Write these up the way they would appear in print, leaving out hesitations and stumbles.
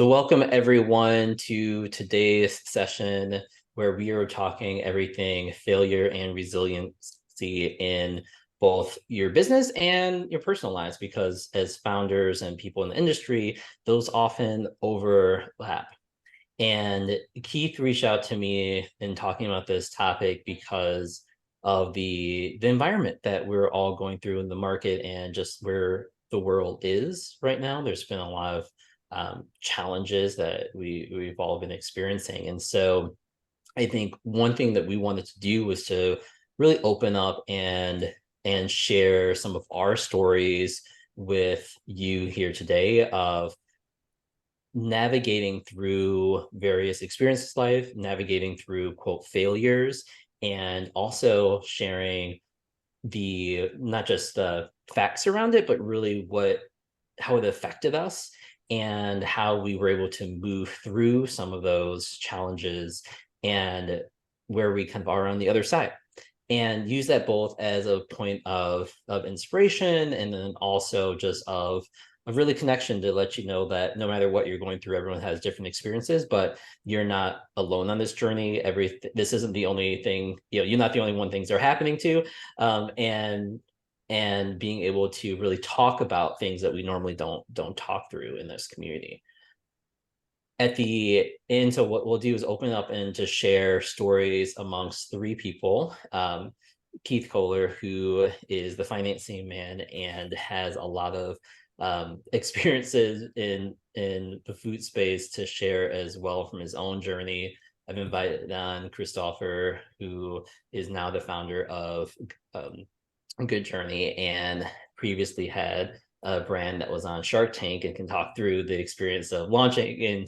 So welcome everyone to today's session where we are talking everything failure and resiliency in both your business and your personal lives, because as founders and people in the industry, those often overlap. And Keith reached out to me in talking about this topic because of the environment that we're all going through in the market and just where the world is right now. There's been a lot of challenges that we've all been experiencing. And so I think one thing that we wanted to do was to really open up and share some of our stories with you here today of navigating through various experiences in life, navigating through quote failures, and also sharing the not just the facts around it, but really how it affected us and how we were able to move through some of those challenges and where we kind of are on the other side, and use that both as a point of inspiration and then also just of really connection to let you know that no matter what you're going through, everyone has different experiences, but you're not alone on this journey. This isn't the only thing, you're not the only one things are happening to. And being able to really talk about things that we normally don't talk through in this community. At the end, so what we'll do is open up and to share stories amongst three people. Keith Kohler, who is the financing man and has a lot of experiences in the food space to share as well from his own journey. I've invited on Christopher, who is now the founder of Good Journey and previously had a brand that was on Shark Tank and can talk through the experience of launching and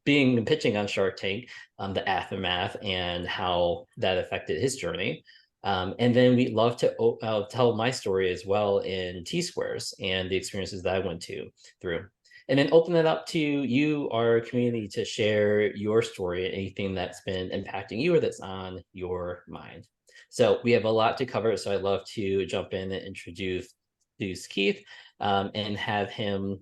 being and pitching on Shark Tank, the aftermath and how that affected his journey. And then we'd love to tell my story as well in T-Squares and the experiences that I went through. And then open it up to you, our community, to share your story and anything that's been impacting you or that's on your mind. So we have a lot to cover, so I'd love to jump in and introduce Keith and have him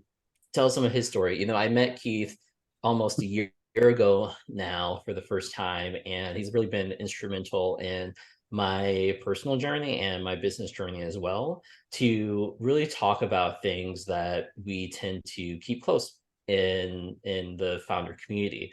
tell some of his story. I met Keith almost a year ago now for the first time, and he's really been instrumental in my personal journey and my business journey as well, to really talk about things that we tend to keep close in the founder community.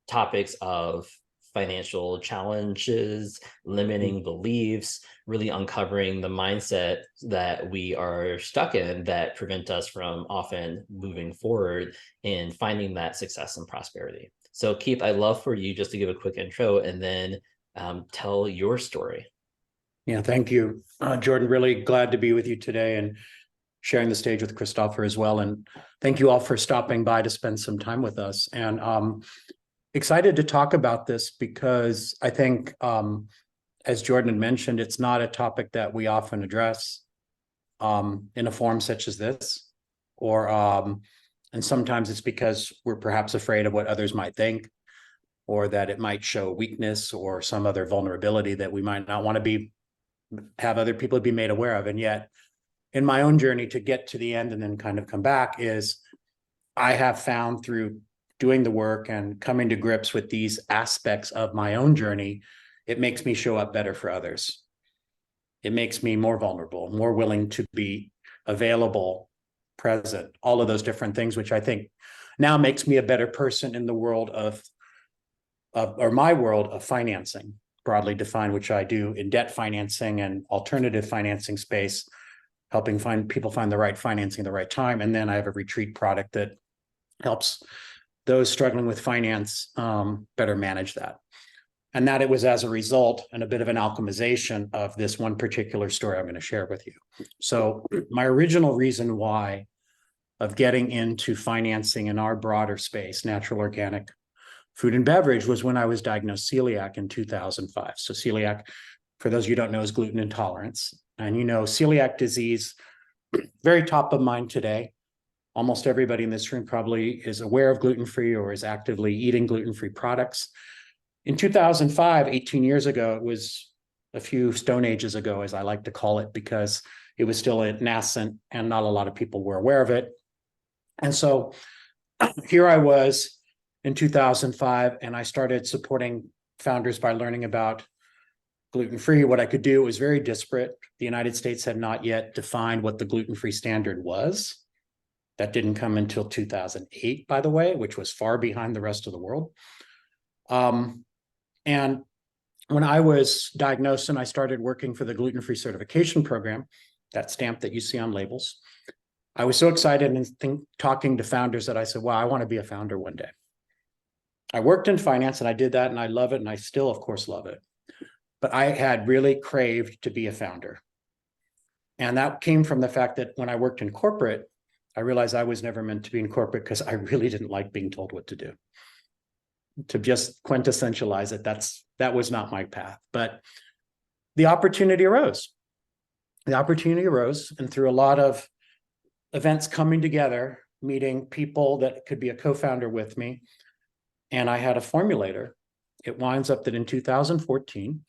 Topics of financial challenges, limiting beliefs, really uncovering the mindset that we are stuck in that prevent us from often moving forward and finding that success and prosperity. So Keith, I'd love for you just to give a quick intro and then tell your story. Yeah, thank you, Jordan. Really glad to be with you today and sharing the stage with Christopher as well. And thank you all for stopping by to spend some time with us. And excited to talk about this because I think, as Jordan had mentioned, it's not a topic that we often address in a forum such as this, or and sometimes it's because we're perhaps afraid of what others might think, or that it might show weakness or some other vulnerability that we might not want to have other people be made aware of. And yet, in my own journey to get to the end and then kind of come back, is I have found through doing the work and coming to grips with these aspects of my own journey, it makes me show up better for others. It makes me more vulnerable, more willing to be available, present, all of those different things, which I think now makes me a better person in the world or my world of financing, broadly defined, which I do in debt financing and alternative financing space, helping people find the right financing at the right time. And then I have a retreat product that helps those struggling with finance better manage that. And that it was as a result and a bit of an alchemization of this one particular story I'm going to share with you. So my original reason why of getting into financing in our broader space, natural organic food and beverage, was when I was diagnosed celiac in 2005. So celiac, for those of you who don't know, is gluten intolerance. And celiac disease, very top of mind today. Almost everybody in this room probably is aware of gluten-free or is actively eating gluten-free products. In 2005, 18 years ago, it was a few stone ages ago, as I like to call it, because it was still nascent and not a lot of people were aware of it. And so here I was in 2005, and I started supporting founders by learning about gluten-free. What I could do was very disparate. The United States had not yet defined what the gluten-free standard was. That didn't come until 2008, by the way, which was far behind the rest of the world. And when I was diagnosed and I started working for the gluten-free certification program, that stamp that you see on labels, I was so excited and talking to founders that I said, well, I want to be a founder one day. I worked in finance and I did that and I love it. And I still, of course, love it. But I had really craved to be a founder. And that came from the fact that when I worked in corporate, I realized I was never meant to be in corporate because I really didn't like being told what to do. To just quintessentialize it, that was not my path. But the opportunity arose. And through a lot of events coming together, meeting people that could be a co-founder with me, and I had a formulator. It winds up that in 2014,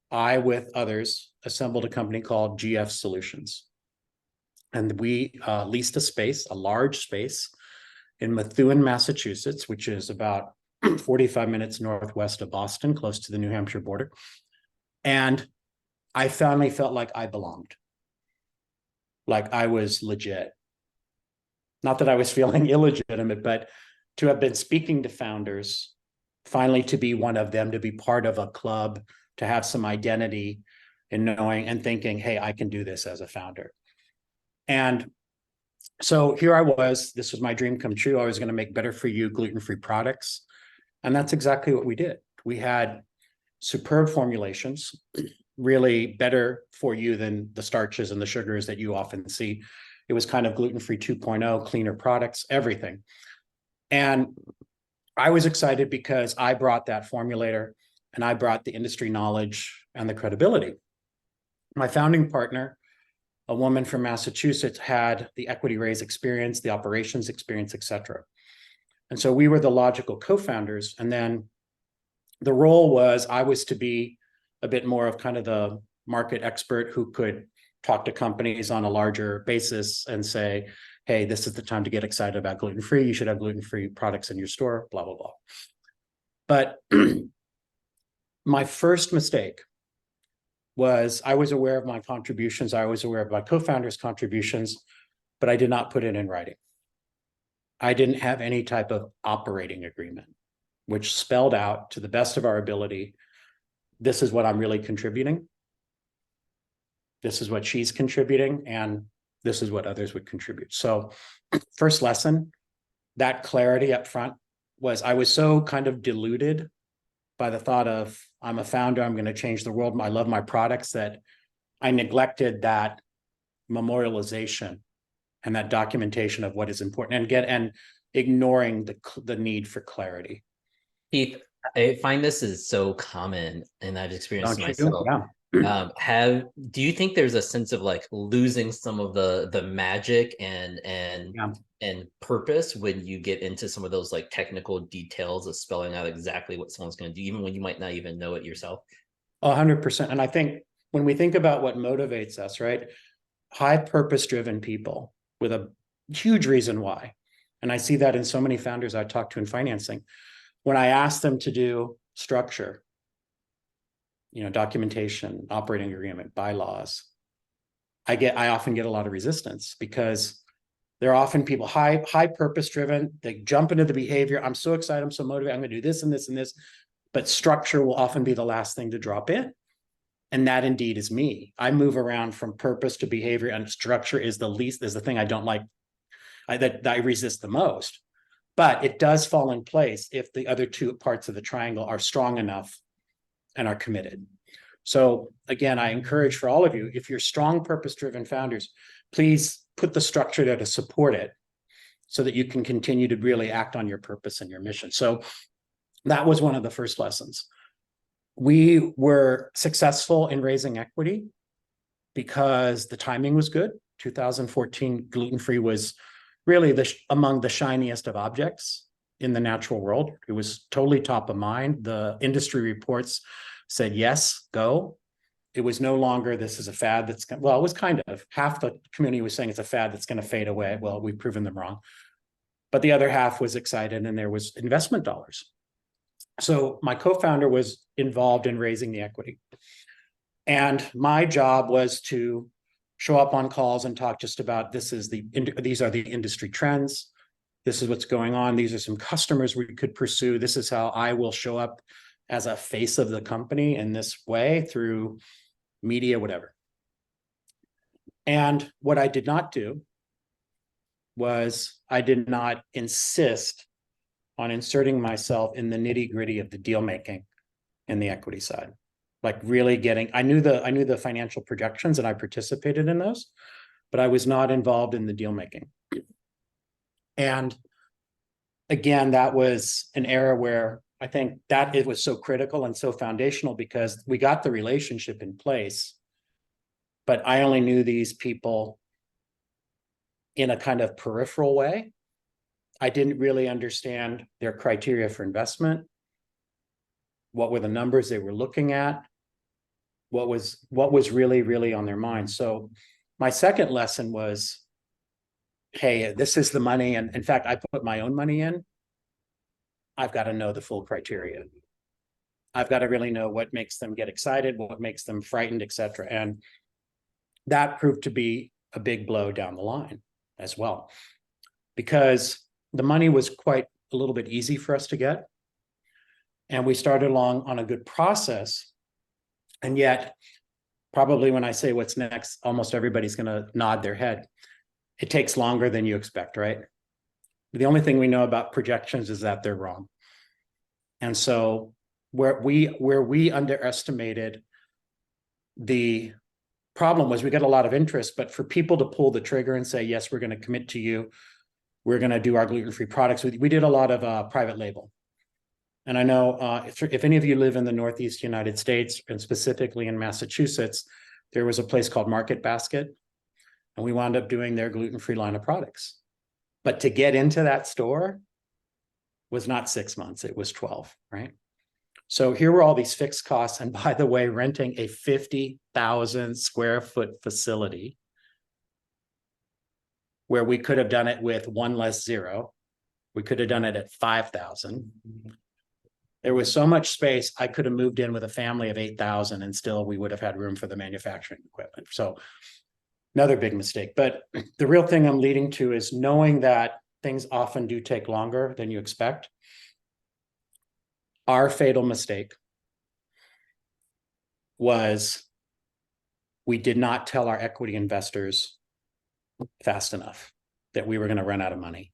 I, with others, assembled a company called GF Solutions. And we leased a space, a large space in Methuen, Massachusetts, which is about 45 minutes northwest of Boston, close to the New Hampshire border. And I finally felt like I belonged, like I was legit. Not that I was feeling illegitimate, but to have been speaking to founders, finally to be one of them, to be part of a club, to have some identity in knowing and thinking, hey, I can do this as a founder. And so here I was, this was my dream come true. I was going to make better for you gluten-free products. And that's exactly what we did. We had superb formulations, really better for you than the starches and the sugars that you often see. It was kind of gluten-free 2.0, cleaner products, everything. And I was excited because I brought that formulator and I brought the industry knowledge and the credibility. My founding partner, a woman from Massachusetts, had the equity raise experience, the operations experience, et cetera. And so we were the logical co-founders. And then the role was I was to be a bit more of kind of the market expert who could talk to companies on a larger basis and say, hey, this is the time to get excited about gluten-free. You should have gluten-free products in your store, blah, blah, blah. But my first mistake was I was aware of my contributions. I was aware of my co-founders' contributions, but I did not put it in writing. I didn't have any type of operating agreement, which spelled out to the best of our ability, this is what I'm really contributing. This is what she's contributing, and this is what others would contribute. So first lesson, that clarity up front was I was so kind of deluded by the thought of I'm a founder, I'm going to change the world. I love my products, that I neglected that memorialization and that documentation of what is important and ignoring the need for clarity. Keith, I find this is so common, and I've experienced Don't it you? myself. Yeah. Do you think there's a sense of like losing some of the magic and purpose when you get into some of those like technical details of spelling out exactly what someone's going to do, even when you might not even know it yourself? 100%. And I think when we think about what motivates us, right? High purpose-driven people with a huge reason why. And I see that in so many founders I talk to in financing. When I ask them to do structure, documentation, operating agreement, bylaws, I often get a lot of resistance because there are often people high purpose driven. They jump into the behavior. I'm so excited. I'm so motivated. I'm going to do this and this and this. But structure will often be the last thing to drop in. And that indeed is me. I move around from purpose to behavior, and structure is the thing I don't like, that I resist the most. But it does fall in place if the other two parts of the triangle are strong enough and are committed. So again, I encourage for all of you, if you're strong purpose-driven founders, please put the structure there to support it so that you can continue to really act on your purpose and your mission. So that was one of the first lessons. We were successful in raising equity because the timing was good. 2014 gluten-free was really among the shiniest of objects in the natural world. It was totally top of mind. The industry reports said, yes, go. It was no longer, this is a fad that's, well, it was kind of, half the community was saying it's a fad that's going to fade away. Well, we've proven them wrong. but the other half was excited and there was investment dollars. So my co-founder was involved in raising the equity. And my job was to show up on calls and talk just about these are the industry trends. This is what's going on. These are some customers we could pursue. This is how I will show up as a face of the company in this way through media, whatever. And what I did not do was I did not insist on inserting myself in the nitty-gritty of the deal making in the equity side. Like really I knew the financial projections and I participated in those, but I was not involved in the deal making. And again, that was an era where I think that it was so critical and so foundational because we got the relationship in place, but I only knew these people in a kind of peripheral way. I didn't really understand their criteria for investment. What were the numbers they were looking at? What was really on their mind? So my second lesson was, hey, this is the money. And in fact, I put my own money in. I've got to know the full criteria. I've got to really know what makes them get excited, what makes them frightened, et cetera. And that proved to be a big blow down the line as well, because the money was quite a little bit easy for us to get. And we started along on a good process. And yet, probably when I say what's next, almost everybody's going to nod their head. It takes longer than you expect, right? The only thing we know about projections is that they're wrong. And so where we underestimated the problem was we got a lot of interest, but for people to pull the trigger and say, yes, we're going to commit to you, we're going to do our gluten-free products. We did a lot of private label. And I know if any of you live in the Northeast United States, and specifically in Massachusetts, there was a place called Market Basket, and we wound up doing their gluten-free line of products. But to get into that store was not 6 months, it was 12, right? So here were all these fixed costs. And by the way, renting a 50,000 square foot facility where we could have done it with one less zero. We could have done it at 5,000. There was so much space, I could have moved in with a family of 8,000 and still we would have had room for the manufacturing equipment. So another big mistake. But the real thing I'm leading to is knowing that things often do take longer than you expect. Our fatal mistake was we did not tell our equity investors fast enough that we were going to run out of money.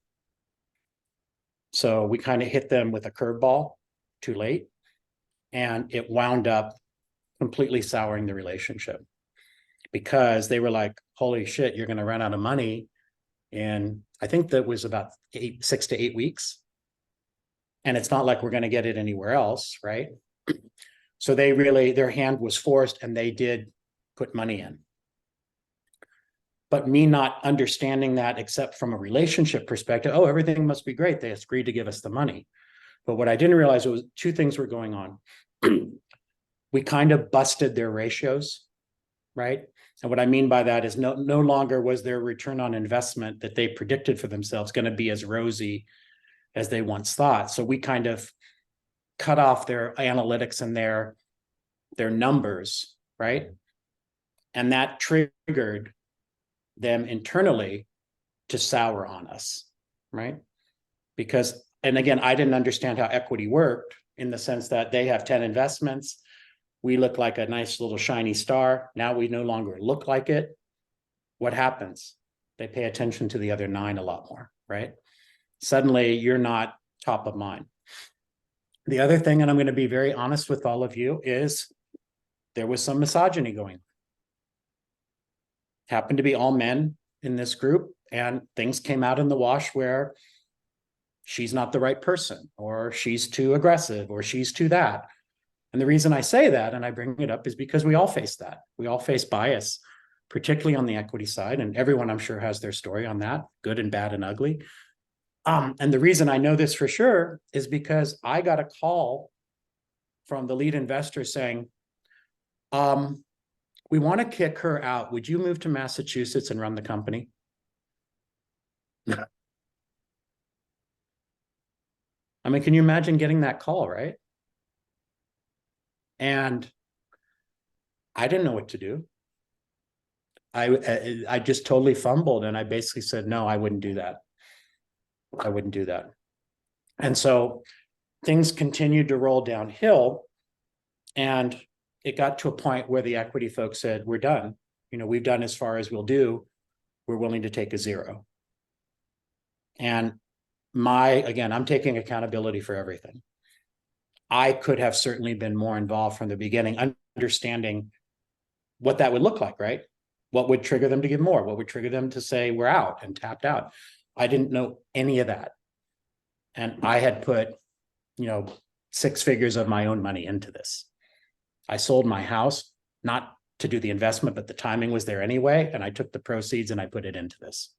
So we kind of hit them with a curveball too late, and it wound up completely souring the relationship because they were like, holy shit, you're going to run out of money. And I think that was about 6 to 8 weeks. And it's not like we're going to get it anywhere else, right? So they really, their hand was forced and they did put money in. But me not understanding that except from a relationship perspective, oh, everything must be great. They agreed to give us the money. But what I didn't realize was two things were going on. We kind of busted their ratios, right? And what I mean by that is no longer was their return on investment that they predicted for themselves going to be as rosy as they once thought. So we kind of cut off their analytics and their numbers, right? And that triggered them internally to sour on us, right? Because, and again, I didn't understand how equity worked in the sense that they have 10 investments. We look like a nice little shiny star. Now we no longer look like it. What happens? They pay attention to the other 9 a lot more, right? Suddenly you're not top of mind. The other thing, and I'm going to be very honest with all of you, is there was some misogyny going on. Happened to be all men in this group, and things came out in the wash where she's not the right person, or she's too aggressive, or she's too that. And the reason I say that, and I bring it up, is because we all face that. We all face bias, particularly on the equity side, and everyone I'm sure has their story on that, good and bad and ugly. And the reason I know this for sure is because I got a call from the lead investor saying, we want to kick her out. Would you move to Massachusetts and run the company? I mean, can you imagine getting that call, right? And I didn't know what to do. I just totally fumbled, and I basically said, no, I wouldn't do that. I wouldn't do that. And so things continued to roll downhill, and it got to a point where the equity folks said, we're done. We've done as far as we'll do. We're willing to take a zero. And again, I'm taking accountability for everything. I could have certainly been more involved from the beginning, understanding what that would look like, right? What would trigger them to give more? What would trigger them to say we're out and tapped out? I didn't know any of that. And I had put, 6 figures of my own money into this. I sold my house, not to do the investment, but the timing was there anyway. And I took the proceeds and I put it into this.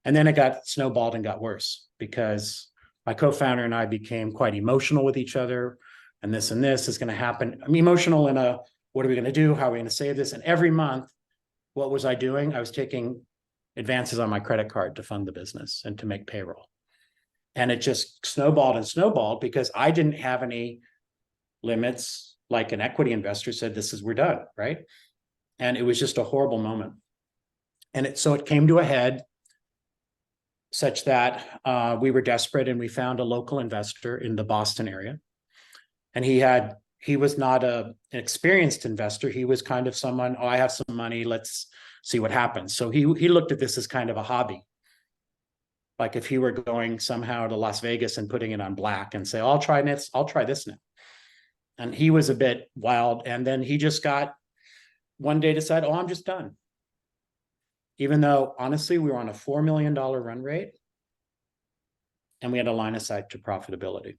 And then it got snowballed and got worse because my co-founder and I became quite emotional with each other. And this is going to happen. I'm emotional in what are we going to do? How are we going to save this? And every month, what was I doing? I was taking advances on my credit card to fund the business and to make payroll. And it just snowballed and snowballed because I didn't have any limits. Like an equity investor said, we're done, right? And it was just a horrible moment. And so it came to a head such that we were desperate, and we found a local investor in the Boston area. And he was not an experienced investor. He was kind of someone, I have some money, let's see what happens. So he looked at this as kind of a hobby. Like if he were going somehow to Las Vegas and putting it on black and say, I'll try this now. And he was a bit wild. And then he just one day decided, I'm just done. Even though honestly, we were on a $4 million run rate and we had a line of sight to profitability.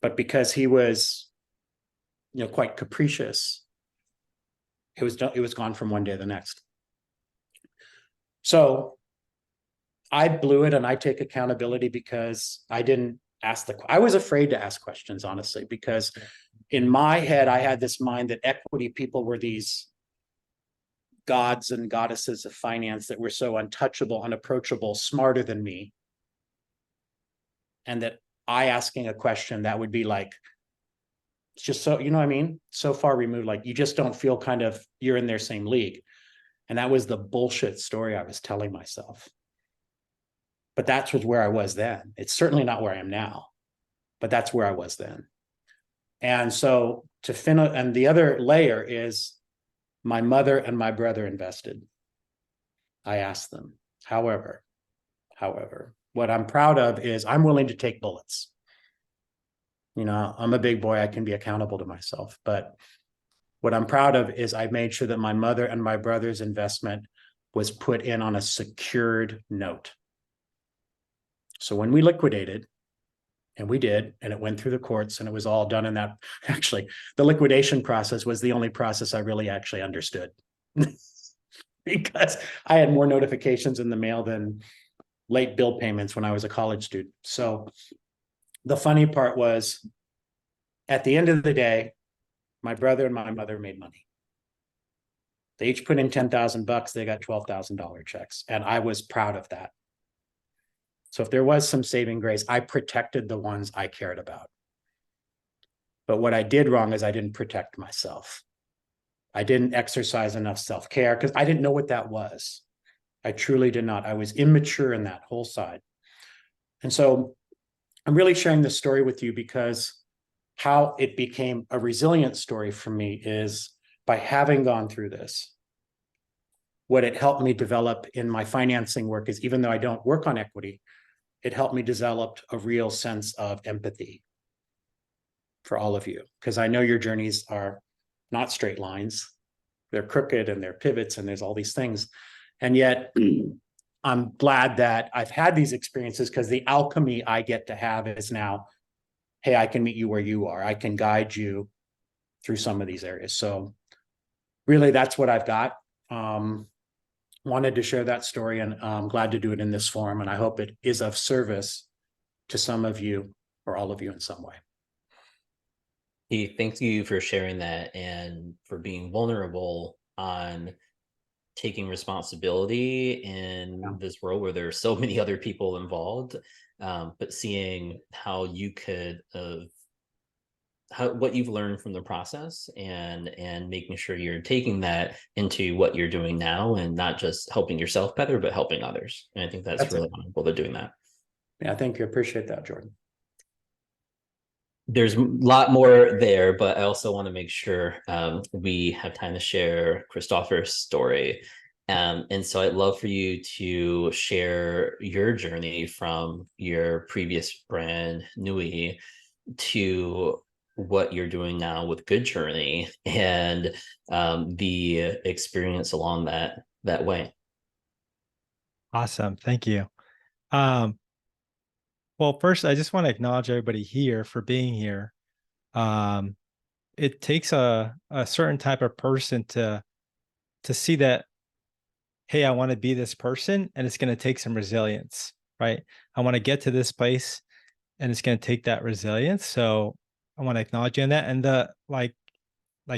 But because he was, quite capricious, it was gone from one day to the next. So I blew it, and I take accountability because I didn't I was afraid to ask questions, honestly, because in my head, I had this mind that equity people were these gods and goddesses of finance that were so untouchable, unapproachable, smarter than me. And that I asking a question that would be like, it's just so, you know what I mean? So far removed, like you just don't feel you're in their same league. And that was the bullshit story I was telling myself. But that's where I was then. It's certainly not where I am now, but that's where I was then. And so and the other layer is my mother and my brother invested. I asked them. However, what I'm proud of is I'm willing to take bullets. I'm a big boy. I can be accountable to myself. But what I'm proud of is I made sure that my mother and my brother's investment was put in on a secured note. So when we liquidated, and we did, and it went through the courts, and it was all done in that. Actually, the liquidation process was the only process I really actually understood because I had more notifications in the mail than late bill payments when I was a college student. So the funny part was, at the end of the day, my brother and my mother made money. They each put in $10,000. They got $12,000 checks. And I was proud of that. So if there was some saving grace, I protected the ones I cared about. But what I did wrong is I didn't protect myself. I didn't exercise enough self-care because I didn't know what that was. I truly did not. I was immature in that whole side. And so I'm really sharing this story with you because how it became a resilient story for me is by having gone through this. What it helped me develop in my financing work is, even though I don't work on equity, it helped me develop a real sense of empathy for all of you, because I know your journeys are not straight lines. They're crooked and they're pivots and there's all these things. And yet I'm glad that I've had these experiences, because the alchemy I get to have is now, hey, I can meet you where you are. I can guide you through some of these areas. So really, that's what I've got. Wanted to share that story, and I'm glad to do it in this forum. And I hope it is of service to some of you or all of you in some way. Thank you for sharing that and for being vulnerable on taking responsibility Yeah. in this world where there are so many other people involved, but seeing how you could how what you've learned from the process and making sure you're taking that into what you're doing now and not just helping yourself better but helping others. And I think that's That's really it. honorable to doing that. Yeah, thank you. Appreciate that, Jordan. There's a lot more there, but I also want to make sure we have time to share Christopher's story. And so I'd love for you to share your journey from your previous brand, Nui, to what you're doing now with Good Journey and the experience along that way. Awesome. Thank you. Um, well, first, I just want to acknowledge everybody here for being here. Um, it takes a certain type of person to see that, hey, I want to be this person, and it's going to take some resilience, right? I want to get to this place, and it's going to take that resilience. So I want to acknowledge you on that. And the like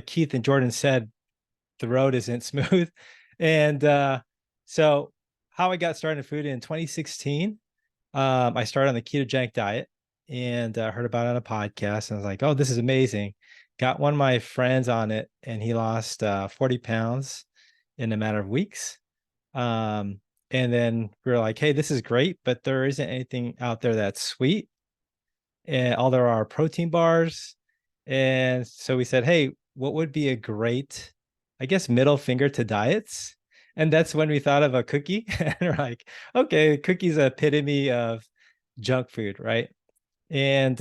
Keith and Jordan said, the road isn't smooth. And so how I got started in food in 2016, I started on the ketogenic diet and heard about it on a podcast. And I was like, oh, this is amazing. Got one of my friends on it, and he lost 40 pounds in a matter of weeks. Um, and then we were like, hey, this is great, but there isn't anything out there that's sweet. And all there are protein bars. And so we said, hey, what would be a great, I guess, middle finger to diets? And that's when we thought of a cookie. And we're like, okay, cookie's an epitome of junk food, right? And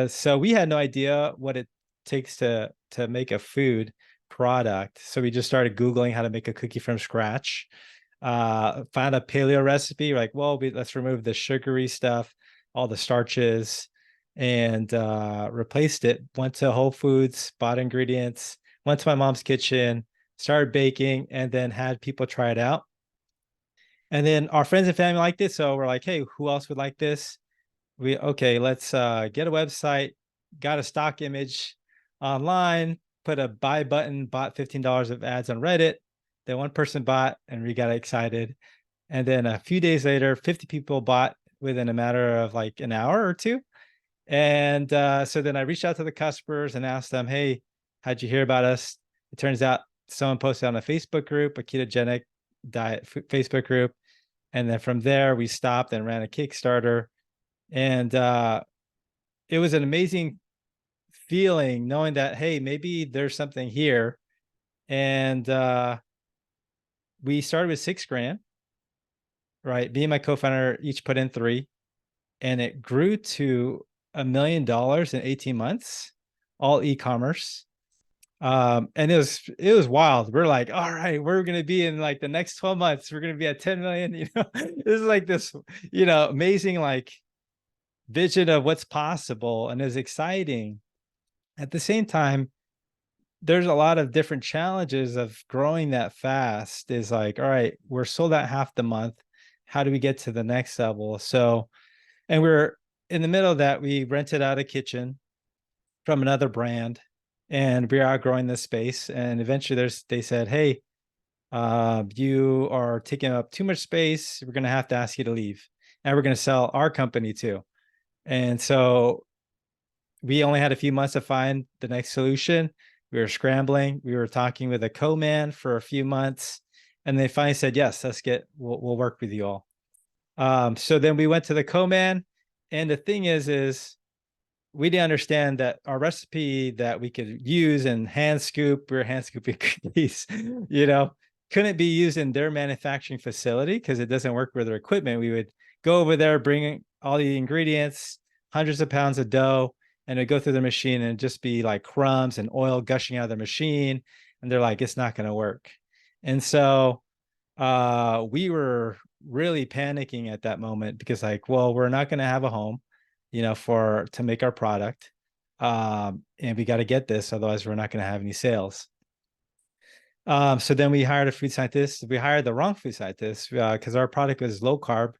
so we had no idea what it takes to make a food product. So we just started Googling how to make a cookie from scratch. Found a paleo recipe. Like, well, let's remove the sugary stuff, all the starches, and replaced it. Went to Whole Foods, bought ingredients, went to my mom's kitchen, started baking, and then had people try it out. And then our friends and family liked it. So we're like, hey, who else would like this? Let's get a website, got a stock image online, put a buy button, bought $15 of ads on Reddit. Then one person bought, and we got excited. And then a few days later, 50 people bought within a matter of like an hour or two. And so then I reached out to the customers and asked them, hey, how'd you hear about us? It turns out someone posted on a Facebook group, a ketogenic diet Facebook group. And then from there, we stopped and ran a Kickstarter. And it was an amazing feeling knowing that, hey, maybe there's something here. And we started with $6,000, right? Me and my co-founder each put in 3, and it grew to $1 million in 18 months, all e-commerce. And it was wild. We're like, all right, we're gonna be in like the next 12 months, we're gonna be at 10 million. This is like this, amazing like vision of what's possible, and is exciting. At the same time, there's a lot of different challenges of growing that fast. Is like, all right, we're sold out half the month. How do we get to the next level? So, and we're in the middle of that. We rented out a kitchen from another brand, and we are outgrowing this space. And eventually they said, hey, you are taking up too much space. We're going to have to ask you to leave. And we're going to sell our company too. And so we only had a few months to find the next solution. We were scrambling. We were talking with a co-man for a few months, and they finally said, yes, we'll work with you all. So then we went to the co-man, and the thing is we didn't understand that our recipe that we could use and hand scoop, we were hand scooping cookies, couldn't be used in their manufacturing facility because it doesn't work with their equipment. We would go over there, bring all the ingredients, hundreds of pounds of dough, and it'd go through the machine and just be like crumbs and oil gushing out of the machine. And they're like, it's not going to work. And so we were really panicking at that moment because like, well, we're not going to have a home, to make our product. And we got to get this, otherwise we're not going to have any sales. So then we hired a food scientist. We hired the wrong food scientist because our product was low carb.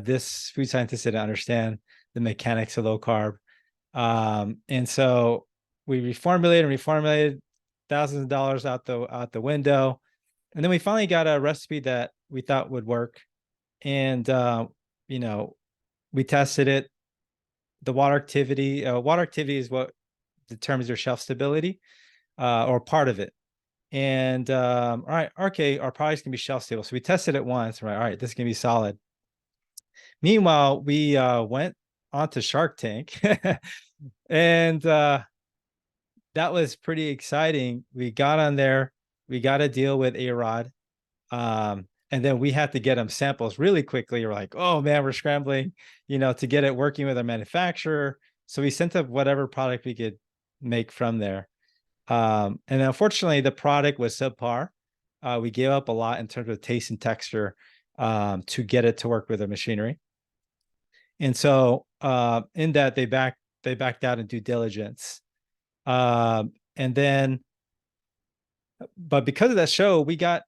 This food scientist didn't understand the mechanics of low carb. And so we reformulated thousands of dollars out the window. and then we finally got a recipe that we thought would work. And, you know, we tested it. The water activity is what determines your shelf stability, or part of it. And all right, okay, our product's gonna be shelf stable. So we tested it once. Right, all right, this is gonna be solid. Meanwhile, we went onto Shark Tank, and that was pretty exciting. We got on there, we got a deal with A-Rod, and then we had to get them samples really quickly. We're like, oh man, we're scrambling, to get it working with our manufacturer. So we sent up whatever product we could make from there. And unfortunately, the product was subpar. We gave up a lot in terms of taste and texture, to get it to work with the machinery. And so in that they backed out in due diligence. And then, but because of that show, we got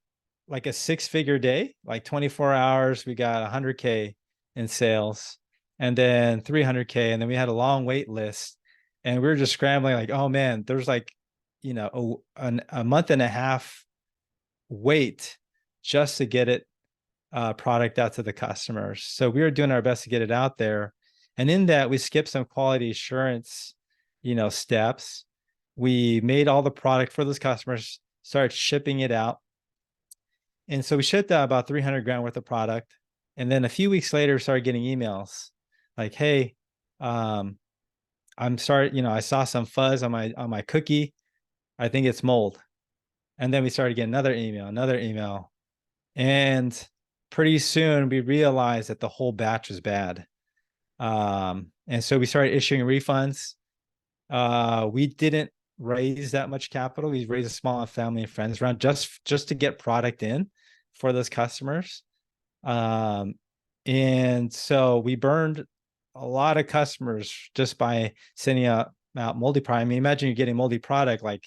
like a 6-figure day, like 24 hours, we got 100K in sales, and then 300K. And then we had a long wait list, and we were just scrambling like, oh man, there's like, a month and a half wait just to get it product out to the customers. So we were doing our best to get it out there. And in that, we skipped some quality assurance, steps. We made all the product for those customers, started shipping it out. And so we shipped out about 300 grand worth of product. And then a few weeks later, started getting emails like, hey, I'm sorry, I saw some fuzz on my cookie. I think it's mold. And then we started getting another email. And pretty soon we realized that the whole batch was bad. And so we started issuing refunds. We didn't raise that much capital. We raised a small family and friends round just to get product in for those customers. And so we burned a lot of customers just by sending out moldy product. I mean, imagine you're getting moldy product, like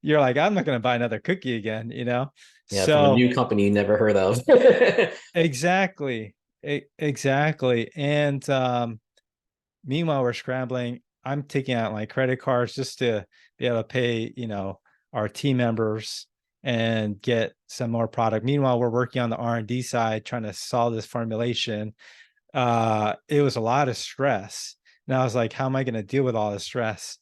you're like, I'm not going to buy another cookie again, Yeah, from a So new company you never heard of. exactly. Exactly. And meanwhile, we're scrambling. I'm taking out my credit cards just to be able to pay, our team members and get some more product. Meanwhile, we're working on the R&D side, trying to solve this formulation. It was a lot of stress. And I was like, how am I going to deal with all this stress?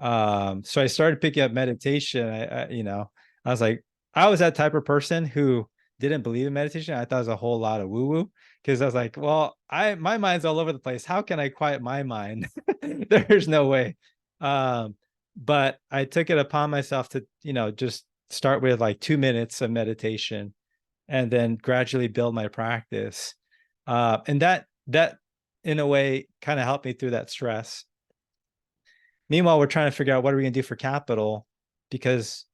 So I started picking up meditation. I was like, I was that type of person who didn't believe in meditation. I thought it was a whole lot of woo-woo, because I was like, well, my mind's all over the place. How can I quiet my mind? There's no way. But I took it upon myself to, just start with like 2 minutes of meditation and then gradually build my practice. And that in a way kind of helped me through that stress. Meanwhile, we're trying to figure out what are we going to do for capital, because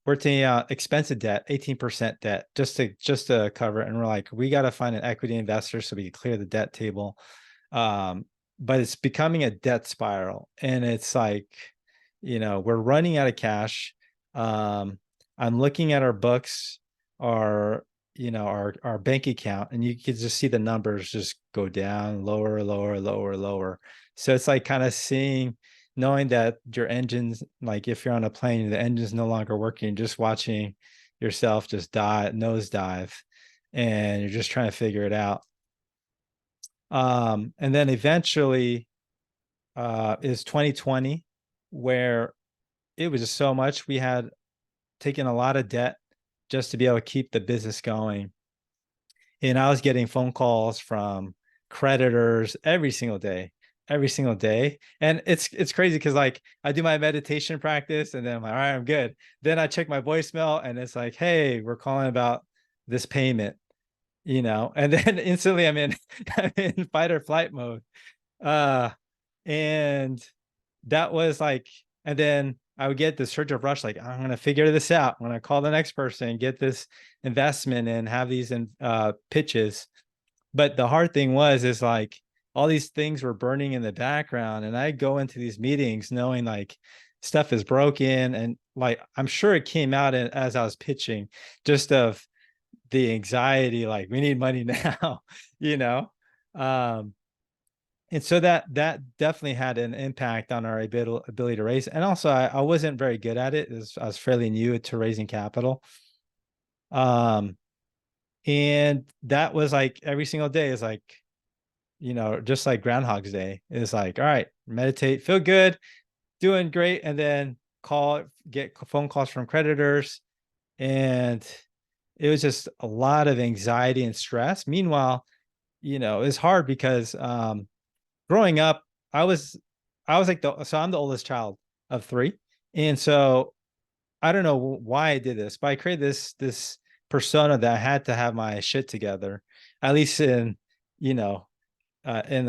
we're taking out expensive debt, 18% debt, just to cover it. And we're like, we got to find an equity investor so we can clear the debt table. But it's becoming a debt spiral, and it's like, we're running out of cash. I'm looking at our books, our bank account, and you can just see the numbers just go down, lower. So it's like kind of knowing that your engines, like if you're on a plane, the engine's no longer working, just watching yourself just nosedive, and you're just trying to figure it out. And then eventually is 2020, where it was just so much. We had taken a lot of debt just to be able to keep the business going. And I was getting phone calls from creditors every single day. And it's crazy because like I do my meditation practice and then I'm like, all right, I'm good. Then I check my voicemail and it's like, hey, we're calling about this payment, and then instantly I'm in fight or flight mode. And that was like, and then I would get the surge of rush, like, I'm going to figure this out. When I call the next person, get this investment and have these pitches. But the hard thing is like all these things were burning in the background. And I go into these meetings knowing like stuff is broken. And like, I'm sure it came out as I was pitching, just of the anxiety, like we need money now, and so that definitely had an impact on our ability to raise. And also I wasn't very good at it. I was fairly new to raising capital. Um, and that was like every single day is like, just like Groundhog's Day is like, all right, meditate, feel good, doing great. And then get phone calls from creditors. And it was just a lot of anxiety and stress. Meanwhile, it's hard because growing up, I was I was like so I'm the oldest child of three. And so I don't know why I did this, but I created this persona that I had to have my shit together, at least in the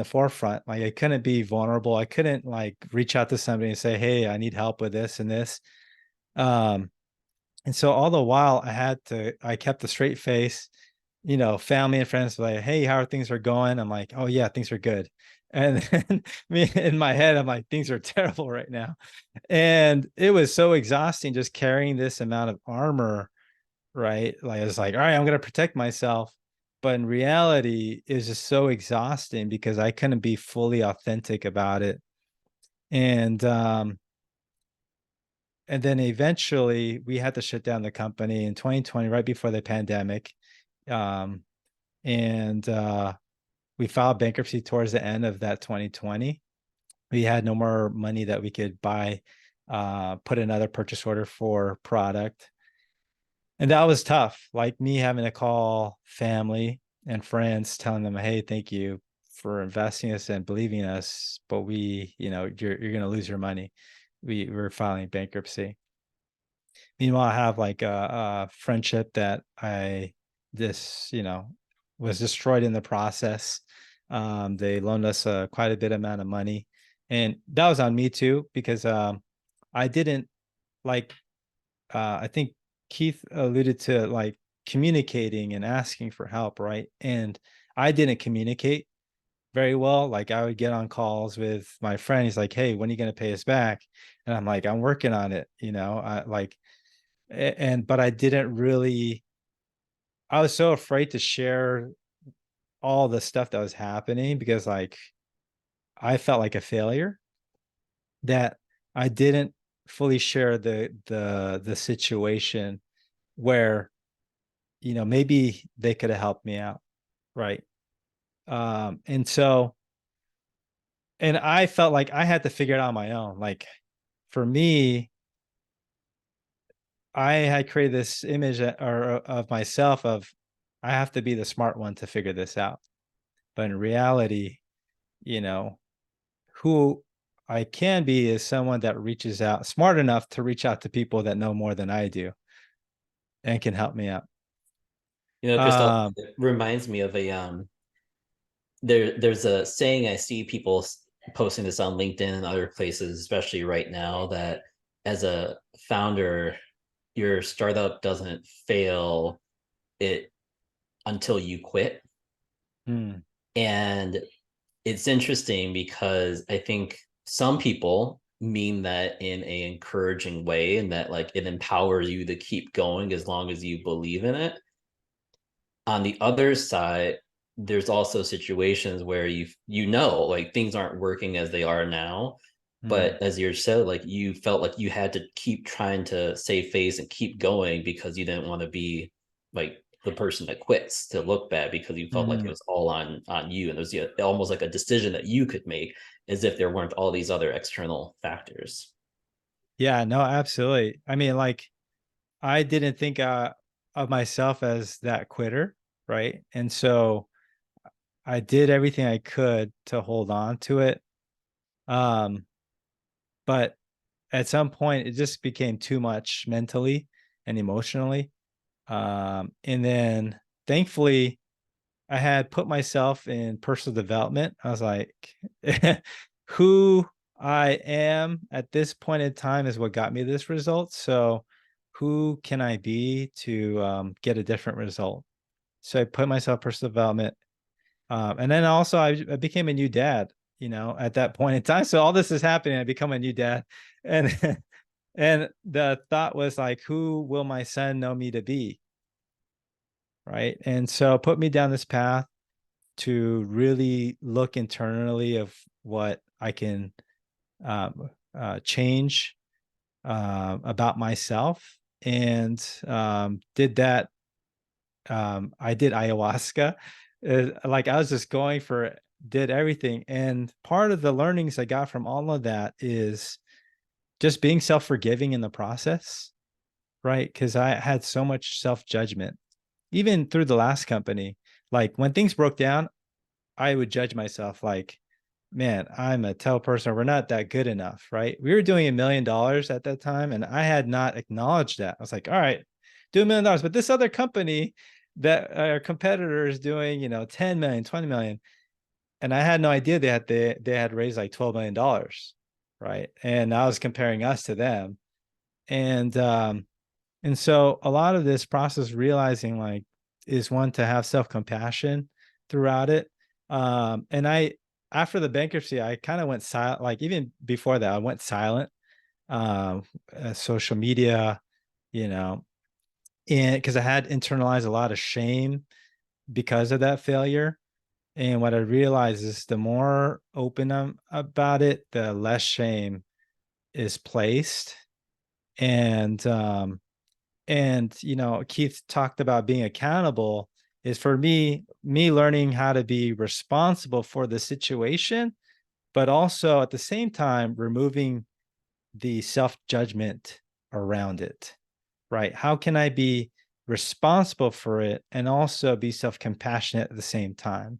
forefront. Like I couldn't be vulnerable. I couldn't like reach out to somebody and say, "Hey, I need help with this and this." Um, and so all the while I kept a straight face, family and friends were like, "Hey, how are things are going?" I'm like, "Oh yeah, things are good." And then me in my head, I'm like, "Things are terrible right now." And it was so exhausting just carrying this amount of armor, right? Like I was like, all right, I'm gonna protect myself. But in reality, it was just so exhausting because I couldn't be fully authentic about it. And and then eventually we had to shut down the company in 2020, right before the pandemic. Um, and we filed bankruptcy towards the end of that 2020. We had no more money that we could buy, put another purchase order for product. And that was tough. Like me having to call family and friends, telling them, "Hey, thank you for investing us and believing us, but you're going to lose your money. We're filing bankruptcy." Meanwhile, I have like a friendship that this, was destroyed in the process. They loaned us quite a bit amount of money, and that was on me too because I didn't like. I think Keith alluded to like communicating and asking for help, right? And I didn't communicate very well. Like I would get on calls with my friend. He's like, "Hey, when are you going to pay us back?" And I'm like, "I'm working on it." I like, but I didn't really. I was so afraid to share all the stuff that was happening because like I felt like a failure that I didn't fully share the situation where maybe they could have helped me out, right? And so, and I felt like I had to figure it out on my own. Like for me, I had created this image of myself of I have to be the smart one to figure this out. But in reality, you know, who I can be is someone that reaches out, smart enough to reach out to people that know more than I do and can help me out. Christoph, Um, it reminds me of a there's a saying I see people posting this on LinkedIn and other places, especially right now, that as a founder, your startup doesn't fail it until you quit. hmm, And it's interesting because I think some people mean that in a encouraging way, and that like it empowers you to keep going as long as you believe in it. On the other side, there's also situations where like things aren't working as they are now, hmm, but as you said, like you felt like you had to keep trying to save face and keep going because you didn't want to be like the person that quits to look bad, because you felt like it hmm. was all on you, and it was almost like a decision that you could make, as if there weren't all these other external factors. Yeah, no, absolutely. I mean, like I didn't think of myself as that quitter, right? And so I did everything I could to hold on to it. Um, but at some point, it just became too much mentally and emotionally. And then thankfully, I had put myself in personal development. I was like, who I am at this point in time is what got me this result. So, who can I be to get a different result? So I put myself personal development, and then also I became a new dad. At that point in time. So all this is happening. I become a new dad, and and the thought was like, who will my son know me to be? Right. And so put me down this path to really look internally of what I can change about myself, and did that I did ayahuasca. Like I was just going for did everything. And part of the learnings I got from all of that is just being self-forgiving in the process, right? Because I had so much self-judgment, even through the last company. Like when things broke down, I would judge myself like, man, I'm a tell person, we're not that good enough, right? We were doing $1 million at that time, and I had not acknowledged that. I was like, all right, do $1 million, but this other company that our competitor is doing, 10 million, 20 million. And I had no idea they had raised like $12 million, right? And I was comparing us to them. And so a lot of this process realizing like is one to have self-compassion throughout it. And I after the bankruptcy, I kind of went silent. Like even before that, I went silent. Um, Social media, you know, and because I had internalized a lot of shame because of that failure. And what I realized is the more open I'm about it, the less shame is placed. And Keith talked about being accountable is for me learning how to be responsible for the situation, but also at the same time removing the self-judgment around it, right? How can I be responsible for it and also be self-compassionate at the same time?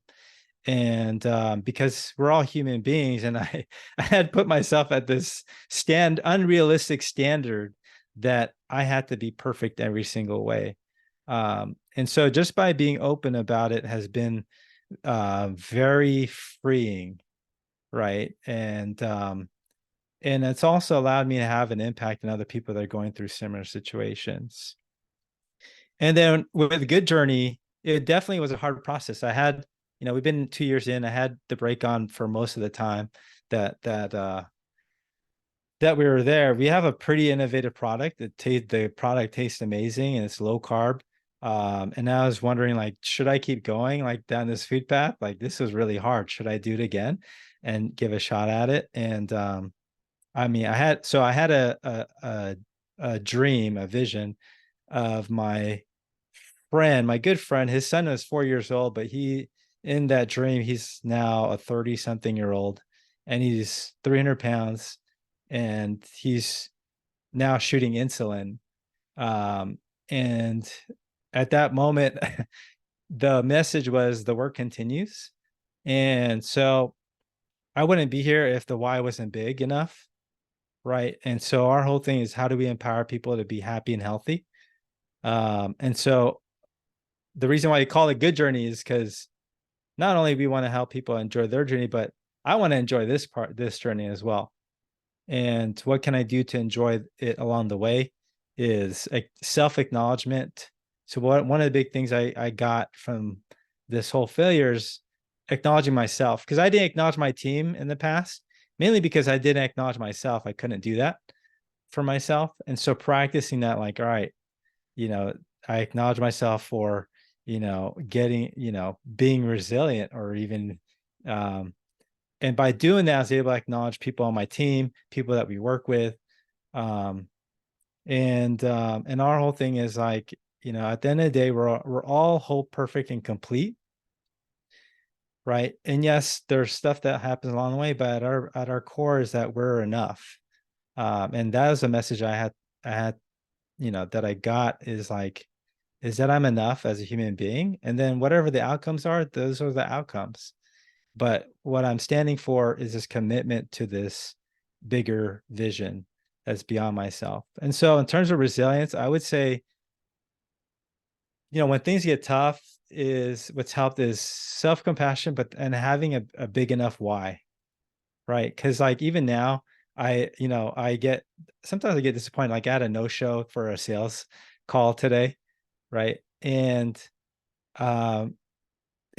And because we're all human beings, and I had put myself at this unrealistic standard that I had to be perfect every single way. And so just by being open about it has been very freeing, right? And it's also allowed me to have an impact on other people that are going through similar situations. And then with Good Journey, it definitely was a hard process. I had, we've been 2 years in. I had the break on for most of the time that we were there. We have a pretty innovative product. The product tastes amazing and it's low carb. And now I was wondering, like, should I keep going like down this food path? Like, this was really hard. Should I do it again and give a shot at it? And I mean, I had a dream, a vision of my good friend. His son was 4 years old, but in that dream, he's now a 30-something-year-old, and he's 300 pounds, and he's now shooting insulin. And at that moment, the message was the work continues. And so I wouldn't be here if the why wasn't big enough. Right. And so our whole thing is how do we empower people to be happy and healthy? And so the reason why you call it Good Journey is because not only we want to help people enjoy their journey, but I want to enjoy this journey as well. And what can I do to enjoy it along the way is self-acknowledgement. So one of the big things I got from this whole failure is acknowledging myself, because I didn't acknowledge my team in the past, mainly because I didn't acknowledge myself. I couldn't do that for myself. And so practicing that, like, all right, I acknowledge myself for, getting, being resilient, or even, and by doing that, I was able to acknowledge people on my team, people that we work with. And our whole thing is like, at the end of the day, we're all whole, perfect, and complete. Right. And yes, there's stuff that happens along the way, but at our core is that we're enough. And that is a message I had, that I got is that I'm enough as a human being. And then whatever the outcomes are, those are the outcomes. But what I'm standing for is this commitment to this bigger vision that's beyond myself. And so in terms of resilience, I would say, when things get tough, is what's helped is self-compassion, and having a big enough why, right? Because like even now, sometimes I get disappointed. Like I had a no-show for a sales call today, right? And in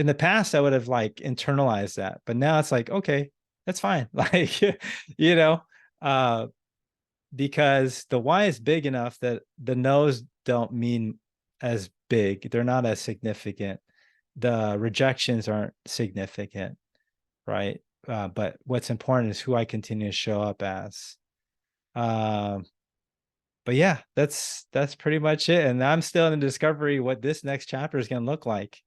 the past, I would have like internalized that, but now it's like, okay, that's fine. Like, you know, uh, because the why is big enough that the no's don't mean as big. They're not as significant. The rejections aren't significant, right? But what's important is who I continue to show up as. Um, but yeah, that's pretty much it. And I'm still in the discovery what this next chapter is going to look like,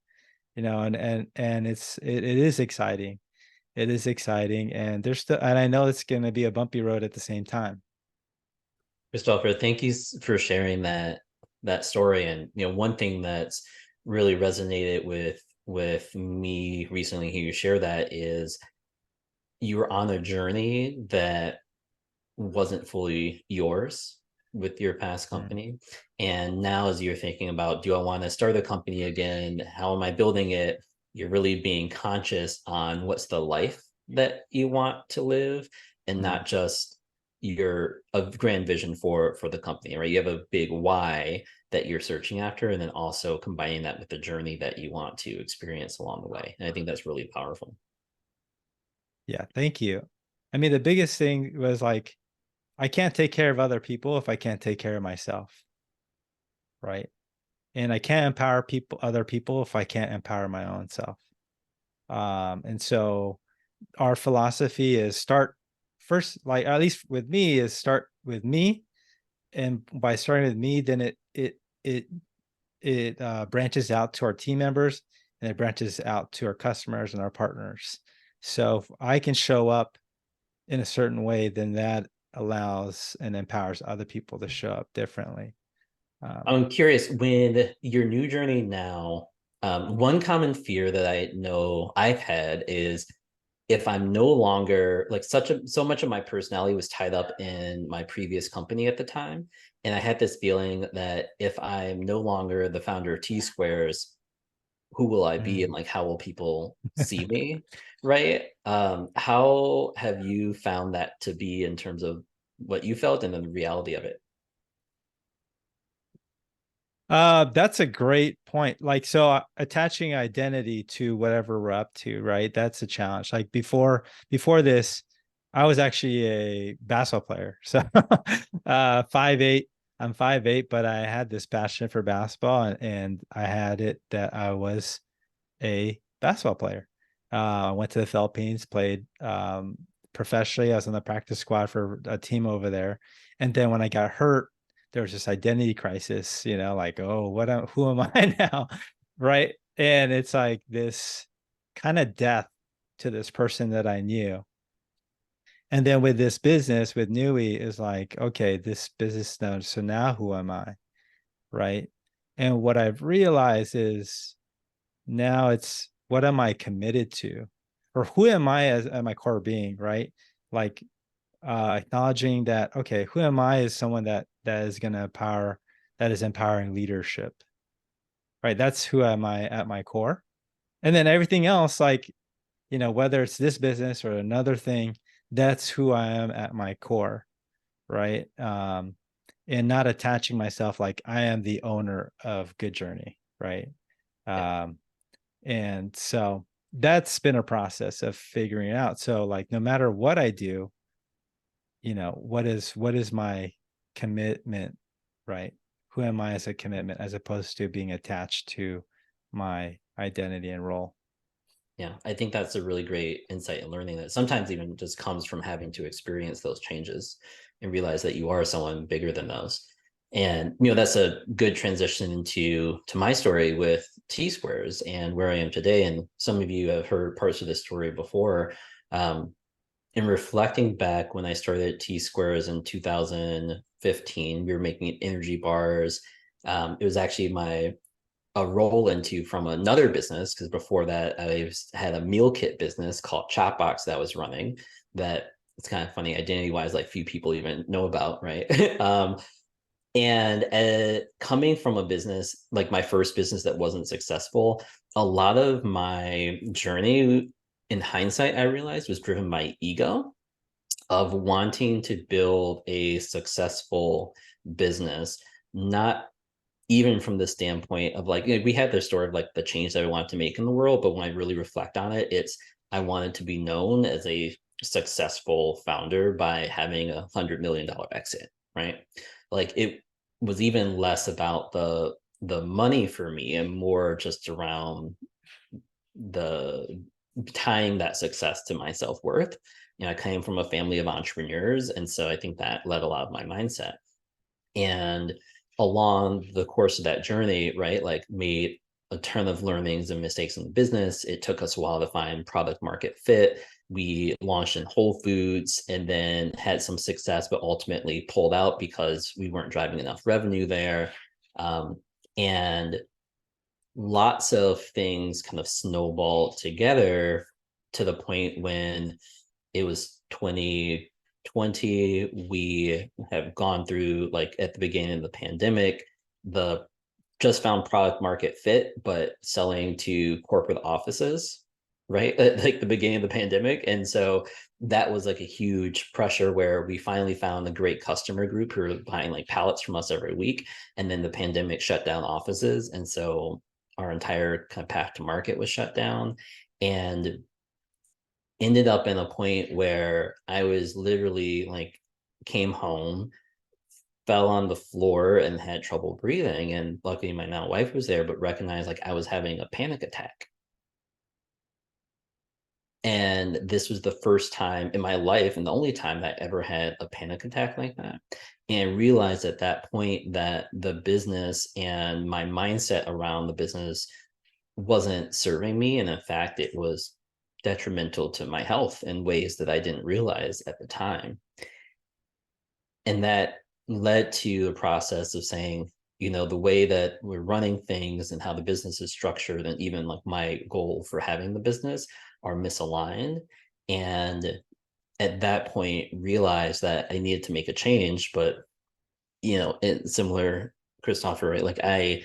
and it is exciting. It is exciting, and and I know it's going to be a bumpy road at the same time. Christopher, thank you for sharing that story. And one thing that's really resonated with me recently, hear you share that, is you were on a journey that wasn't fully yours with your past Mm. company. And now, as you're thinking about, do I want to start a company again? How am I building it? You're really being conscious on what's the life that you want to live, and Mm. not just your a grand vision for the company, right? You have a big why that you're searching after, and then also combining that with the journey that you want to experience along the way. And I think that's really powerful. Yeah, thank you. I mean, the biggest thing was like, I can't take care of other people if I can't take care of myself, right? And I can't empower other people if I can't empower my own self. And so our philosophy is start first, like at least with me, is start with me, and by starting with me, then it branches out to our team members, and it branches out to our customers and our partners. So if I can show up in a certain way, then that allows and empowers other people to show up differently. Um, I'm curious, when your new journey now, one common fear that I know I've had is, if I'm no longer like so much of my personality was tied up in my previous company at the time. And I had this feeling that if I'm no longer the founder of T Squares, who will I be, and mm. like how will people see me? Right. How have you found that to be in terms of what you felt and then the reality of it? That's a great point. Like, so attaching identity to whatever we're up to, right? That's a challenge. Like before this, I was actually a basketball player. So 5'8", I'm 5'8", but I had this passion for basketball, and I had it that I was a basketball player. I went to the Philippines, played professionally. I was on the practice squad for a team over there. And then when I got hurt, there was this identity crisis, like, oh, who am I now? Right. And it's like this kind of death to this person that I knew. And then with this business with Nui is like, okay, this business now, so now who am I? Right. And what I've realized is now it's, what am I committed to? Or who am I as at my core being, right? Like acknowledging that, okay, who am I as someone that is going to empower, that is empowering leadership, right? That's who am I at my core. And then everything else, like, whether it's this business or another thing, that's who I am at my core, right? And not attaching myself like I am the owner of Good Journey, right? Yeah. Um, and so that's been a process of figuring it out. So like, no matter what I do, what is my commitment, right? Who am I as a commitment, as opposed to being attached to my identity and role? Yeah, I think that's a really great insight and learning that sometimes even just comes from having to experience those changes and realize that you are someone bigger than those. And that's a good transition to my story with T Squares and where I am today. And some of you have heard parts of this story before. In reflecting back when I started T Squares in 2015, we were making energy bars. It was actually my a role into from another business, because before that I had a meal kit business called Chatbox that was running, that it's kind of funny identity wise, like few people even know about, right? And coming from a business like my first business that wasn't successful, a lot of my journey in hindsight I realized was driven by ego of wanting to build a successful business, not even from the standpoint of like, we had this story of like the change that I wanted to make in the world, but when I really reflect on it, it's I wanted to be known as a successful founder by having $100 million exit, right? Like it was even less about the money for me and more just around the tying that success to my self-worth. I came from a family of entrepreneurs, and so I think that led a lot of my mindset. And along the course of that journey, right, like made a ton of learnings and mistakes in the business. It took us a while to find product market fit. We launched in Whole Foods and then had some success, but ultimately pulled out because we weren't driving enough revenue there. And lots of things kind of snowballed together to the point when it was 2020. We have gone through, like at the beginning of the pandemic, the just found product market fit, but selling to corporate offices, right? At like the beginning of the pandemic. And so that was like a huge pressure where we finally found a great customer group who were buying like pallets from us every week. And then the pandemic shut down offices. And so our entire kind of path to market was shut down. And ended up in a point where I was literally like, came home, fell on the floor and had trouble breathing. And luckily my now wife was there, but recognized like I was having a panic attack. And this was the first time in my life and the only time that I ever had a panic attack like that. And realized at that point that the business and my mindset around the business wasn't serving me. And in fact, it was detrimental to my health in ways that I didn't realize at the time. And that led to the process of saying, the way that we're running things and how the business is structured, and even like my goal for having the business are misaligned. And at that point, realized that I needed to make a change. But, similar, Christopher, right? Like I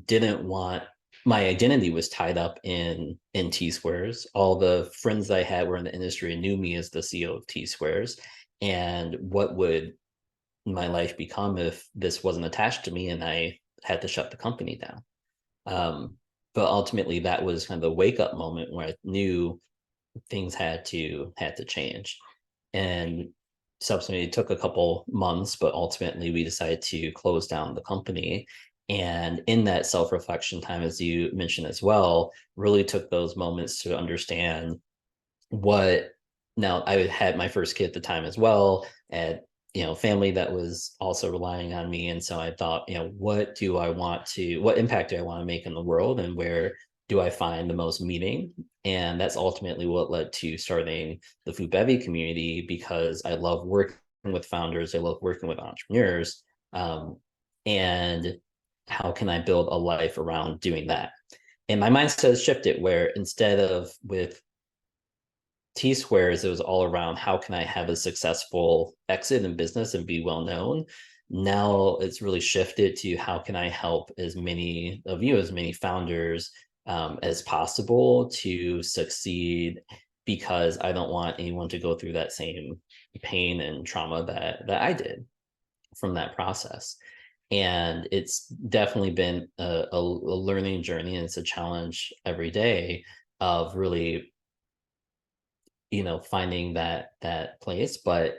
didn't want, my identity was tied up in T Squares. All the friends I had were in the industry and knew me as the CEO of T Squares. And what would my life become if this wasn't attached to me and I had to shut the company down? But ultimately, that was kind of the wake up moment where I knew things had to change. And subsequently, it took a couple months, but ultimately, we decided to close down the company. And in that self reflection time, as you mentioned as well, really took those moments to understand what. Now, I had my first kid at the time as well, and family that was also relying on me. And so I thought, what impact do I want to make in the world, and where do I find the most meaning? And that's ultimately what led to starting the Food Bevy community, because I love working with founders, I love working with entrepreneurs, and how can I build a life around doing that? And my mindset has shifted, where instead of with T Squares, it was all around how can I have a successful exit in business and be well known. Now it's really shifted to how can I help as many of you, as many founders as possible to succeed, because I don't want anyone to go through that same pain and trauma that I did from that process. And it's definitely been a learning journey, and it's a challenge every day of really finding that place. But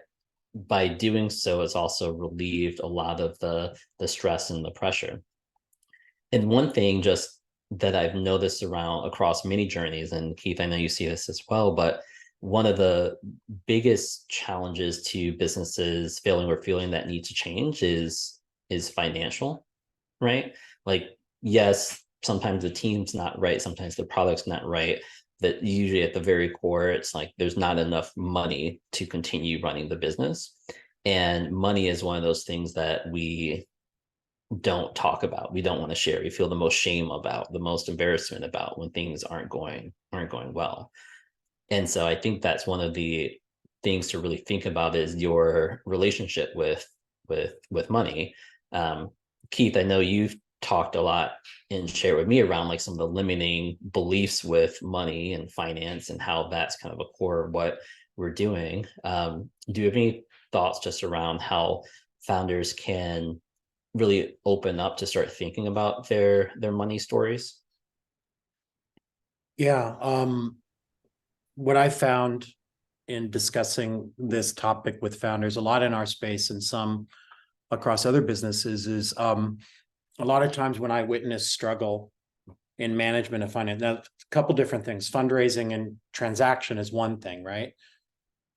by doing so, it's also relieved a lot of the stress and the pressure. And one thing just that I've noticed around across many journeys, and Keith, I know you see this as well, but one of the biggest challenges to businesses failing or feeling that need to change is financial, right? Like, yes, sometimes the team's not right, sometimes the product's not right, that usually at the very core, it's like there's not enough money to continue running the business. And money is one of those things that we don't talk about. We don't want to share. We feel the most shame about, the most embarrassment about when things aren't going well. And so I think that's one of the things to really think about, is your relationship with money. Keith, I know you've talked a lot and shared with me around like some of the limiting beliefs with money and finance, and how that's kind of a core of what we're doing. Do you have any thoughts just around how founders can really open up to start thinking about their money stories? Yeah. What I found in discussing this topic with founders, a lot in our space and some across other businesses, is a lot of times when I witness struggle in management of finance, now a couple different things, fundraising and transaction is one thing, right?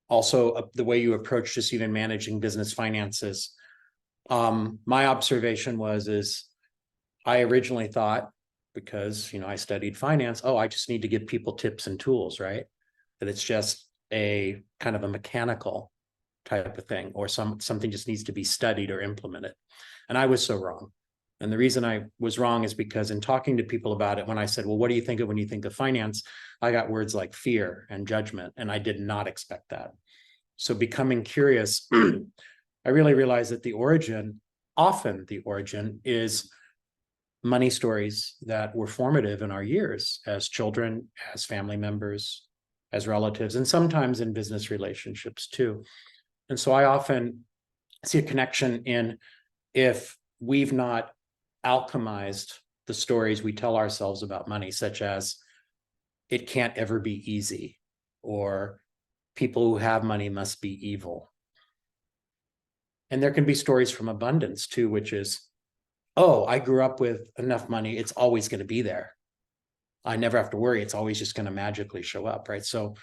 Also, the way you approach just even managing business finances. My observation is I originally thought, because, you know, I studied finance, oh, I just need to give people tips and tools, right? That it's just a kind of a mechanical type of thing, or something just needs to be studied or implemented. And I was so wrong. And the reason I was wrong is because in talking to people about it, when I said, well, what do you think of when you think of finance? I got words like fear and judgment, and I did not expect that. So becoming curious, I really realized that often the origin is money stories that were formative in our years as children, as family members, as relatives, and sometimes in business relationships too. And so I often see a connection in, if we've not alchemized the stories we tell ourselves about money, such as it can't ever be easy, or people who have money must be evil. And there can be stories from abundance too, which is, oh, I grew up with enough money, it's always going to be there. I never have to worry, it's always just going to magically show up, right? So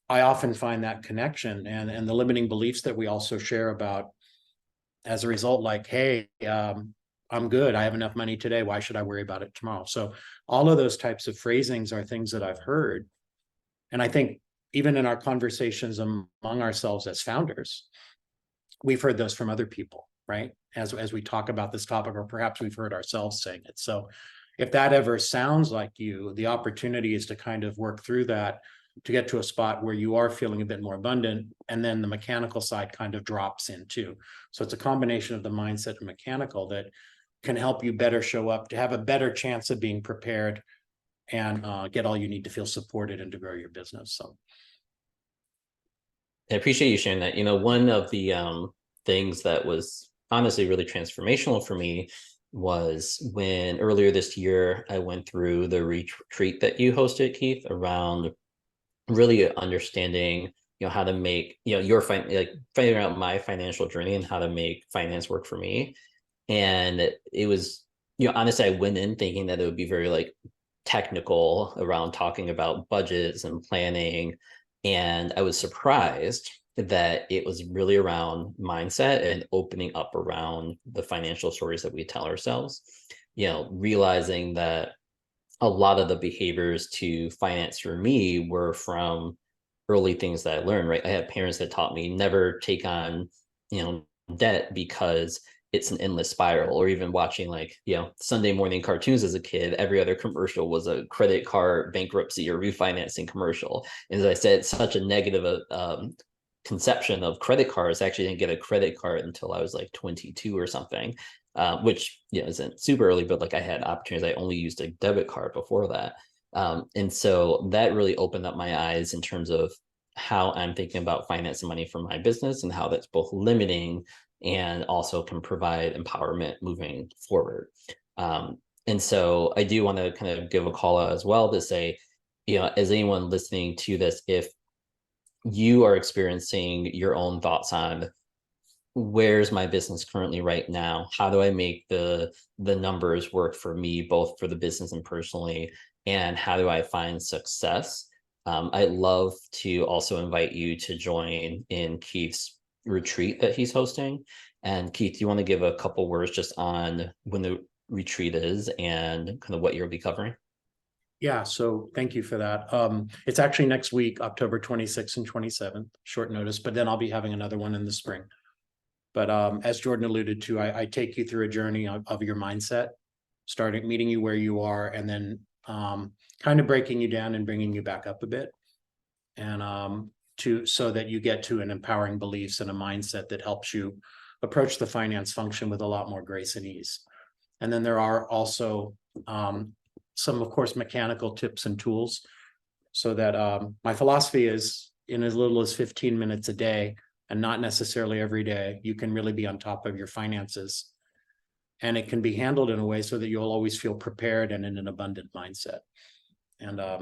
I often find that connection, and the limiting beliefs that we also share about as a result, like, hey, I'm good, I have enough money today, why should I worry about it tomorrow? So all of those types of phrasings are things that I've heard. And I think even in our conversations among ourselves as founders, we've heard those from other people, right? As we talk about this topic, or perhaps we've heard ourselves saying it. So if that ever sounds like you, the opportunity is to kind of work through that to get to a spot where you are feeling a bit more abundant, and then the mechanical side kind of drops in too. So it's a combination of the mindset and mechanical that can help you better show up, to have a better chance of being prepared, and get all you need to feel supported and to grow your business. So I appreciate you sharing that. You know, one of the things that was honestly really transformational for me was when earlier this year I went through the retreat that you hosted, Keith, around really understanding, you know, how to make, you know, like figuring out my financial journey and how to make finance work for me. And it was, you know, honestly, I went in thinking that it would be very like technical around talking about budgets and planning. And I was surprised that it was really around mindset and opening up around the financial stories that we tell ourselves, you know, realizing that a lot of the behaviors to finance for me were from early things that I learned, right? I had parents that taught me never take on, you know, debt because it's an endless spiral. Or even watching, like, you know, Sunday morning cartoons as a kid, every other commercial was a credit card bankruptcy or refinancing commercial. And as I said, such a negative conception of credit cards. I actually didn't get a credit card until I was like 22 or something, which, you know, isn't super early, but like I had opportunities. I only used a debit card before that. And so that really opened up my eyes in terms of how I'm thinking about finance and money for my business, and how that's both limiting and also can provide empowerment moving forward. And so I do want to kind of give a call out as well to say, you know, as anyone listening to this, if you are experiencing your own thoughts on where's my business currently right now, how do I make the numbers work for me, both for the business and personally, and how do I find success, I'd love to also invite you to join in Keith's retreat that he's hosting. And Keith, do you want to give a couple words just on when the retreat is and kind of what you'll be covering? yeah, so thank you for that. It's actually next week, October 26th and 27th, short notice, but then I'll be having another one in the spring. But as Jordan alluded to, I take you through a journey of your mindset, starting meeting you where you are, and then kind of breaking you down and bringing you back up a bit, and so that you get to an empowering beliefs and a mindset that helps you approach the finance function with a lot more grace and ease. And then there are also some, of course, mechanical tips and tools, so that my philosophy is, in as little as 15 minutes a day, and not necessarily every day, you can really be on top of your finances. And it can be handled in a way so that you'll always feel prepared and in an abundant mindset. And I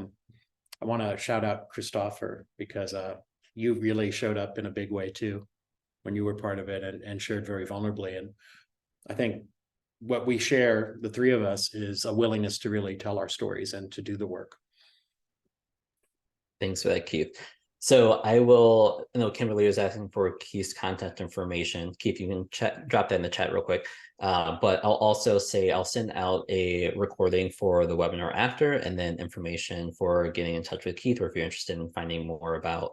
want to shout out Christopher, because you really showed up in a big way too when you were part of it, and shared very vulnerably. And I think what we share, the three of us, is a willingness to really tell our stories and to do the work. Thanks for that, Keith. So I will, I know Kimberly was asking for Keith's contact information. Keith, you can drop that in the chat real quick. But I'll also say I'll send out a recording for the webinar after, and then information for getting in touch with Keith, or if you're interested in finding more about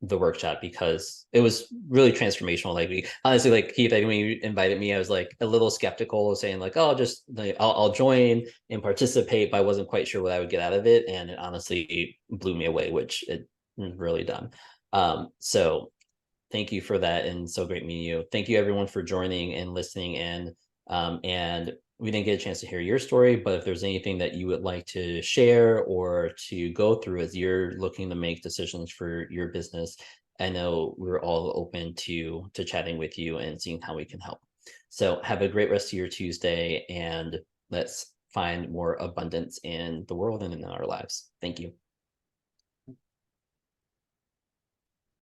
the workshop, because it was really transformational. Like honestly, like Keith, when you invited me, I was like a little skeptical, saying like, oh, just like I'll join and participate, but I wasn't quite sure what I would get out of it, and it honestly blew me away, which it really done. So thank you for that, and so great meeting you. Thank you everyone for joining and listening in. And we didn't get a chance to hear your story, but if there's anything that you would like to share or to go through as you're looking to make decisions for your business, I know we're all open to chatting with you and seeing how we can help. So have a great rest of your Tuesday, and let's find more abundance in the world and in our lives. Thank you.